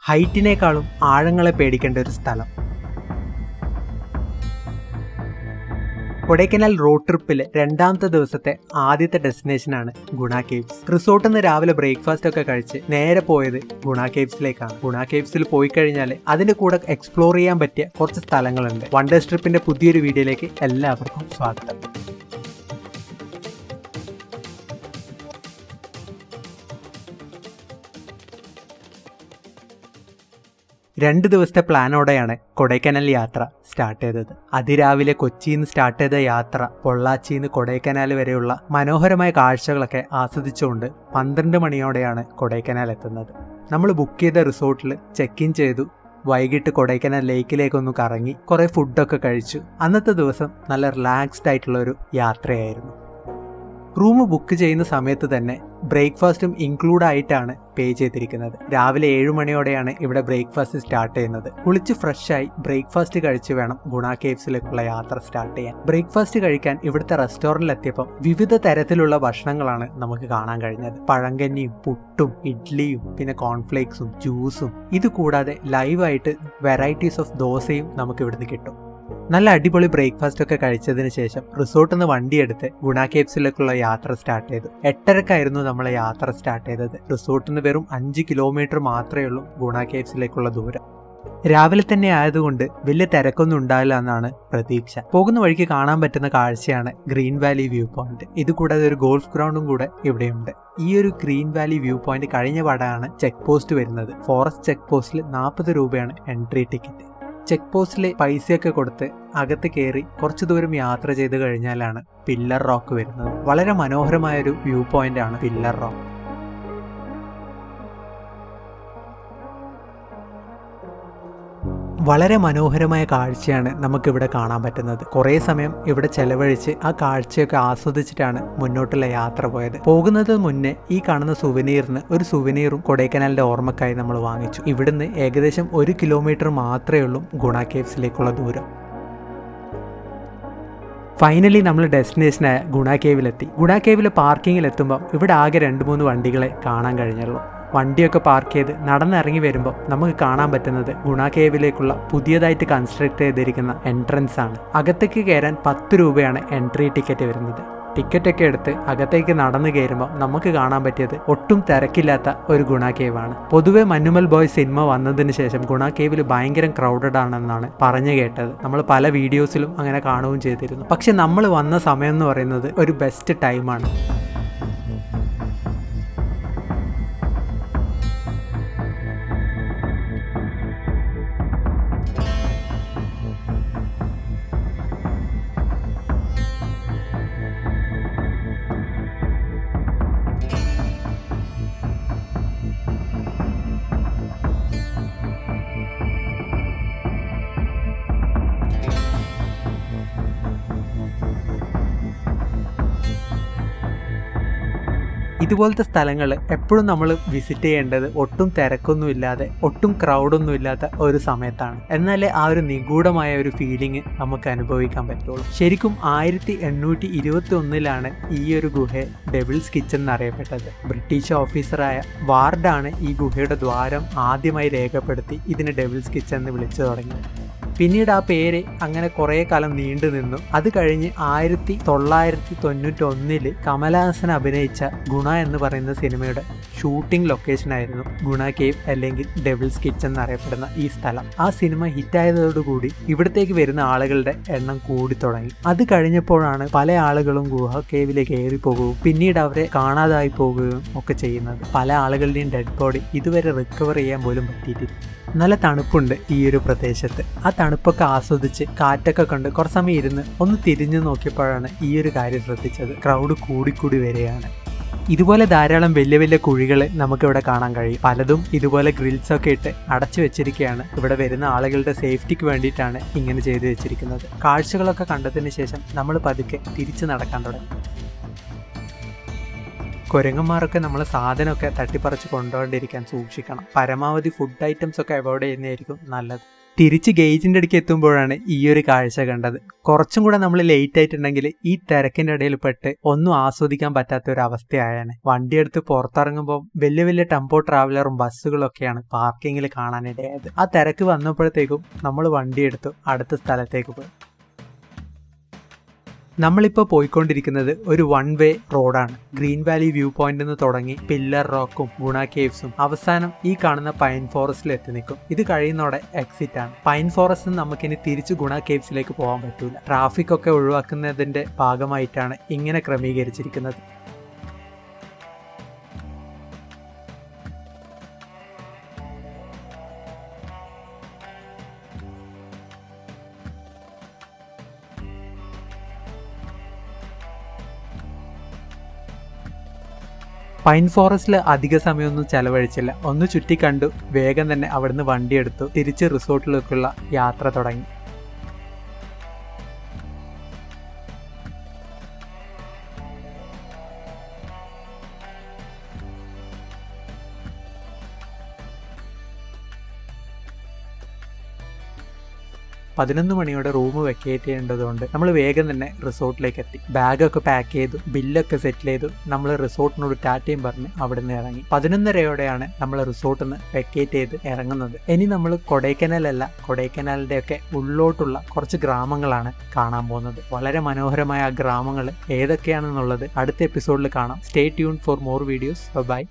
ഹൈറ്റിനേക്കാളും ആഴങ്ങളെ പേടിക്കേണ്ട ഒരു സ്ഥലം. കൊടൈക്കനാൽ റോഡ് ട്രിപ്പിലെ രണ്ടാമത്തെ ദിവസത്തെ ആദ്യത്തെ ഡെസ്റ്റിനേഷനാണ് ഗുണ കേവ്സ്. റിസോർട്ടിൽ നിന്ന് രാവിലെ ബ്രേക്ക്ഫാസ്റ്റ് ഒക്കെ കഴിച്ച് നേരെ പോയത് ഗുണ കേവ്സിലേക്കാണ്. ഗുണ കേവ്സിൽ പോയി കഴിഞ്ഞാൽ അതിന്റെ കൂടെ എക്സ്പ്ലോർ ചെയ്യാൻ പറ്റിയ കുറച്ച് സ്ഥലങ്ങളുണ്ട്. വണ്ടർ ട്രിപ്പിന്റെ പുതിയൊരു വീഡിയോയിലേക്ക് എല്ലാവർക്കും സ്വാഗതം. 2 ദിവസത്തെ പ്ലാനോടെയാണ് കൊടൈക്കനാൽ യാത്ര സ്റ്റാർട്ട് ചെയ്തത്. അതിരാവിലെ കൊച്ചിയിൽ നിന്ന് സ്റ്റാർട്ട് ചെയ്ത യാത്ര പൊള്ളാച്ചിയിൽ നിന്ന് കൊടൈക്കനാൽ വരെയുള്ള മനോഹരമായ കാഴ്ചകളൊക്കെ ആസ്വദിച്ചുകൊണ്ട് 12 മണിയോടെയാണ് കൊടൈക്കനാൽ എത്തുന്നത്. നമ്മൾ ബുക്ക് ചെയ്ത റിസോർട്ടിൽ ചെക്ക് ഇൻ ചെയ്തു. വൈകിട്ട് കൊടൈക്കനാൽ ലേക്കിലേക്കൊന്ന് കറങ്ങി കുറേ ഫുഡൊക്കെ കഴിച്ചു. അന്നത്തെ ദിവസം നല്ല റിലാക്സ്ഡ് ആയിട്ടുള്ളൊരു യാത്രയായിരുന്നു. റൂം ബുക്ക് ചെയ്യുന്ന സമയത്ത് തന്നെ ബ്രേക്ക്ഫാസ്റ്റും ഇൻക്ലൂഡ് ആയിട്ടാണ് പേ ചെയ്തിരിക്കുന്നത്. രാവിലെ 7 മണിയോടെയാണ് ഇവിടെ ബ്രേക്ക്ഫാസ്റ്റ് സ്റ്റാർട്ട് ചെയ്യുന്നത്. കുളിച്ച് ഫ്രഷായി ബ്രേക്ക്ഫാസ്റ്റ് കഴിച്ച് വേണം ഗുണ കേവ്സിലേക്കുള്ള യാത്ര സ്റ്റാർട്ട് ചെയ്യാൻ. ബ്രേക്ക്ഫാസ്റ്റ് കഴിക്കാൻ ഇവിടുത്തെ റെസ്റ്റോറൻറ്റിൽ എത്തിയപ്പോൾ വിവിധ തരത്തിലുള്ള ഭക്ഷണങ്ങളാണ് നമുക്ക് കാണാൻ കഴിഞ്ഞത്. പഴങ്കഞ്ഞിയും പുട്ടും ഇഡ്ഡലിയും പിന്നെ കോൺഫ്ലേക്സും ജ്യൂസും. ഇത് കൂടാതെ ലൈവായിട്ട് വെറൈറ്റീസ് ഓഫ് ദോശയും നമുക്ക് ഇവിടുന്ന് കിട്ടും. നല്ല അടിപൊളി ബ്രേക്ക്ഫാസ്റ്റ് ഒക്കെ കഴിച്ചതിന് ശേഷം റിസോർട്ടിൽ നിന്ന് വണ്ടിയെടുത്ത് ഗുണ കേവ്സിലേക്കുള്ള യാത്ര സ്റ്റാർട്ട് ചെയ്തു. 8:30 നമ്മളെ യാത്ര സ്റ്റാർട്ട് ചെയ്തത്. റിസോർട്ടിൽ നിന്ന് വെറും 5 കിലോമീറ്റർ മാത്രമേ ഉള്ളൂ ഗുണ കേവ്സിലേക്കുള്ള ദൂരം. രാവിലെ തന്നെ ആയതുകൊണ്ട് വലിയ തിരക്കൊന്നും ഉണ്ടാവില്ല എന്നാണ് പ്രതീക്ഷ. പോകുന്ന വഴിക്ക് കാണാൻ പറ്റുന്ന കാഴ്ചയാണ് ഗ്രീൻ വാലി വ്യൂ പോയിന്റ്. ഇതുകൂടാതെ ഒരു ഗോൾഫ് ഗ്രൗണ്ടും കൂടെ ഇവിടെയുണ്ട്. ഈ ഒരു ഗ്രീൻ വാലി വ്യൂ പോയിന്റ് കഴിഞ്ഞ പാടാണ് ചെക്ക് പോസ്റ്റ് വരുന്നത്. ഫോറസ്റ്റ് ചെക്ക് പോസ്റ്റിൽ 40 രൂപയാണ് എൻട്രി ടിക്കറ്റ്. ചെക്ക് പോസ്റ്റിൽ പൈസയൊക്കെ കൊടുത്ത് അകത്ത് കയറി കുറച്ചു ദൂരം യാത്ര ചെയ്ത് കഴിഞ്ഞാലാണ് പില്ലർ റോക്ക് വരുന്നത്. വളരെ മനോഹരമായൊരു വ്യൂ പോയിന്റ് ആണ് പില്ലർ റോക്ക്. വളരെ മനോഹരമായ കാഴ്ചയാണ് നമുക്കിവിടെ കാണാൻ പറ്റുന്നത്. കുറേ സമയം ഇവിടെ ചെലവഴിച്ച് ആ കാഴ്ചയൊക്കെ ആസ്വദിച്ചിട്ടാണ് മുന്നോട്ടുള്ള യാത്ര പോയത്. പോകുന്നത് മുന്നേ ഈ കാണുന്ന ഒരു സുവനീറും കൊടൈക്കനാലിന്റെ ഓർമ്മക്കായി നമ്മൾ വാങ്ങിച്ചു. ഇവിടുന്ന് ഏകദേശം 1 കിലോമീറ്റർ മാത്രമേ ഉള്ളൂ ഗുണ കേവ്സിലേക്കുള്ള ദൂരം. ഫൈനലി നമ്മൾ ഡെസ്റ്റിനേഷനായ ഗുണ കേവിലെത്തി. ഗുണ കേവിലെ പാർക്കിങ്ങിലെത്തുമ്പോൾ ഇവിടെ ആകെ 2-3 വണ്ടികളെ കാണാൻ കഴിഞ്ഞുള്ളൂ. വണ്ടിയൊക്കെ പാർക്ക് ചെയ്ത് നടന്നിറങ്ങി വരുമ്പോൾ നമുക്ക് കാണാൻ പറ്റുന്നത് ഗുണ കേവിലേക്കുള്ള പുതിയതായിട്ട് കൺസ്ട്രക്ട് ചെയ്തിരിക്കുന്ന എൻട്രൻസ് ആണ്. അകത്തേക്ക് കയറാൻ 10 രൂപയാണ് എൻട്രി ടിക്കറ്റ് വരുന്നത്. ടിക്കറ്റൊക്കെ എടുത്ത് അകത്തേക്ക് നടന്നു കയറുമ്പോൾ നമുക്ക് കാണാൻ പറ്റിയത് ഒട്ടും തിരക്കില്ലാത്ത ഒരു ഗുണ കേവാണ്. പൊതുവെ മഞ്ഞുമൽ ബോയ്സ് സിനിമ വന്നതിന് ശേഷം ഗുണ കേവിൽ ഭയങ്കര ക്രൗഡഡ് ആണെന്നാണ് പറഞ്ഞു കേട്ടത്. നമ്മൾ പല വീഡിയോസിലും അങ്ങനെ കാണുകയും ചെയ്തിരുന്നു. പക്ഷെ നമ്മൾ വന്ന സമയം എന്ന് പറയുന്നത് ഒരു ബെസ്റ്റ് ടൈമാണ്. ഇതുപോലത്തെ സ്ഥലങ്ങൾ എപ്പോഴും നമ്മൾ വിസിറ്റ് ചെയ്യേണ്ടത് ഒട്ടും തിരക്കൊന്നുമില്ലാതെ ഒട്ടും ക്രൗഡൊന്നും ഇല്ലാത്ത ഒരു സമയത്താണ്. എന്നാലേ ആ ഒരു നിഗൂഢമായ ഒരു ഫീലിംഗ് നമുക്ക് അനുഭവിക്കാൻ പറ്റുള്ളൂ. ശരിക്കും 1821 ഈ ഒരു ഗുഹയെ ഡെവിൾസ് കിച്ചൺ എന്നറിയപ്പെട്ടത്. ബ്രിട്ടീഷ് ഓഫീസറായ വാർഡാണ് ഈ ഗുഹയുടെ ദ്വാരം ആദ്യമായി രേഖപ്പെടുത്തി ഇതിന് ഡെവിൾസ് കിച്ചൺ എന്ന് വിളിച്ചു തുടങ്ങിയത്. പിന്നീട് ആ പേര് അങ്ങനെ കുറേ കാലം നീണ്ടു നിന്നു. അത് കഴിഞ്ഞ് 1991 കമലഹാസൻ അഭിനയിച്ച ഗുണ എന്ന് പറയുന്ന സിനിമയുടെ ഷൂട്ടിംഗ് ലൊക്കേഷനായിരുന്നു ഗുണ കേവ് അല്ലെങ്കിൽ ഡെവിൾസ് കിച്ചൺ എന്നറിയപ്പെടുന്ന ഈ സ്ഥലം. ആ സിനിമ ഹിറ്റായതോടുകൂടി ഇവിടത്തേക്ക് വരുന്ന ആളുകളുടെ എണ്ണം കൂടി തുടങ്ങി. അത് കഴിഞ്ഞപ്പോഴാണ് പല ആളുകളും ഗുഹ കേവിലേക്ക് കയറി പോകുകയും പിന്നീട് അവരെ കാണാതായി പോകുകയും ഒക്കെ ചെയ്യുന്നത്. പല ആളുകളുടെയും ഡെഡ് ബോഡി ഇതുവരെ റിക്കവർ ചെയ്യാൻ പോലും പറ്റിയിട്ടില്ല. നല്ല തണുപ്പുണ്ട് ഈ ഒരു പ്രദേശത്ത്. ആ തണുപ്പൊക്കെ ആസ്വദിച്ച് കാറ്റൊക്കെ കണ്ട് കുറച്ച് സമയം ഇരുന്ന് ഒന്ന് തിരിഞ്ഞു നോക്കിയപ്പോഴാണ് ഈ ഒരു കാര്യം ശ്രദ്ധിച്ചത്. ക്രൗഡ് കൂടിക്കൂടി വരികയാണ്. ഇതുപോലെ ധാരാളം വലിയ വലിയ കുഴികൾ നമുക്കിവിടെ കാണാൻ കഴിയും. പലതും ഇതുപോലെ ഗ്രിൽസൊക്കെ ഇട്ട് അടച്ചു വെച്ചിരിക്കുകയാണ്. ഇവിടെ വരുന്ന ആളുകളുടെ സേഫ്റ്റിക്ക് വേണ്ടിയിട്ടാണ് ഇങ്ങനെ ചെയ്തു വെച്ചിരിക്കുന്നത്. കാഴ്ചകളൊക്കെ കണ്ടതിന് ശേഷം നമ്മൾ പതുക്കെ തിരിച്ചു നടക്കാൻ തുടങ്ങി. കുരങ്ങന്മാരൊക്കെ നമ്മൾ സാധനമൊക്കെ തട്ടിപ്പറിച്ച് കൊണ്ടുപോകാണ്ടിരിക്കാൻ സൂക്ഷിക്കണം. പരമാവധി ഫുഡ് ഐറ്റംസ് ഒക്കെ അവോയ്ഡ് ചെയ്യുന്നതായിരിക്കും നല്ലത്. തിരിച്ച് ഗേജിന്റെ അടുക്ക് എത്തുമ്പോഴാണ് ഈ ഒരു കാഴ്ച കണ്ടത്. കുറച്ചും കൂടെ നമ്മൾ ലേറ്റ് ആയിട്ടുണ്ടെങ്കിൽ ഈ തിരക്കിന്റെ ഇടയിൽ പെട്ട് ഒന്നും ആസ്വദിക്കാൻ പറ്റാത്ത ഒരു അവസ്ഥയായാണ്. വണ്ടിയെടുത്ത് പുറത്തിറങ്ങുമ്പോൾ വലിയ വലിയ ടെമ്പോ ട്രാവലറും ബസ്സുകളൊക്കെയാണ് പാർക്കിങ്ങിൽ കാണാനിടയായത്. ആ തിരക്ക് വന്നപ്പോഴത്തേക്കും നമ്മൾ വണ്ടിയെടുത്തു അടുത്ത സ്ഥലത്തേക്ക് പോയി. നമ്മളിപ്പോൾ പോയിക്കൊണ്ടിരിക്കുന്നത് ഒരു വൺ വേ റോഡാണ്. ഗ്രീൻ വാലി വ്യൂ പോയിന്റ് നിന്ന് തുടങ്ങി പില്ലർ റോക്കും ഗുണ കേവ്സും അവസാനം ഈ കാണുന്ന പൈൻ ഫോറസ്റ്റിൽ എത്തി നിൽക്കും. ഇത് കഴിയുന്നതോടെ എക്സിറ്റ് ആണ്. പൈൻ ഫോറസ്റ്റിൽ നമുക്കിനി തിരിച്ച് ഗുണ കേവ്സിലേക്ക് പോകാൻ പറ്റൂല. ട്രാഫിക് ഒക്കെ ഒഴിവാക്കുന്നതിന്റെ ഭാഗമായിട്ടാണ് ഇങ്ങനെ ക്രമീകരിച്ചിരിക്കുന്നത്. പൈൻ ഫോറസ്റ്റിൽ അധിക സമയമൊന്നും ചെലവഴിച്ചില്ല. ഒന്ന് ചുറ്റിക്കണ്ടു, വേഗം തന്നെ അവിടുന്ന് വണ്ടിയെടുത്തു തിരിച്ച് റിസോർട്ടിലേക്കുള്ള യാത്ര തുടങ്ങി. പതിനൊന്ന് മണിയോടെ റൂം വെക്കേറ്റ് ചെയ്യേണ്ടതുകൊണ്ട് നമ്മൾ വേഗം തന്നെ റിസോർട്ടിലേക്ക് എത്തി. ബാഗൊക്കെ പാക്ക് ചെയ്തു, ബില്ലൊക്കെ സെറ്റിൽ ചെയ്തു. നമ്മൾ റിസോർട്ടിനോട് ടാറ്റയും പറഞ്ഞ് അവിടെ നിന്ന് ഇറങ്ങി. 11:30യോടെയാണ് നമ്മൾ റിസോർട്ടിൽ നിന്ന് വെക്കേറ്റ് ചെയ്ത് ഇറങ്ങുന്നത്. ഇനി നമ്മൾ കൊടൈക്കനാലല്ല, കൊടൈക്കനാലിന്റെ ഒക്കെ ഉള്ളോട്ടുള്ള കുറച്ച് ഗ്രാമങ്ങളാണ് കാണാൻ പോകുന്നത്. വളരെ മനോഹരമായ ആ ഗ്രാമങ്ങൾ ഏതൊക്കെയാണെന്നുള്ളത് അടുത്ത എപ്പിസോഡിൽ കാണാം. Stay tune for more videos. By.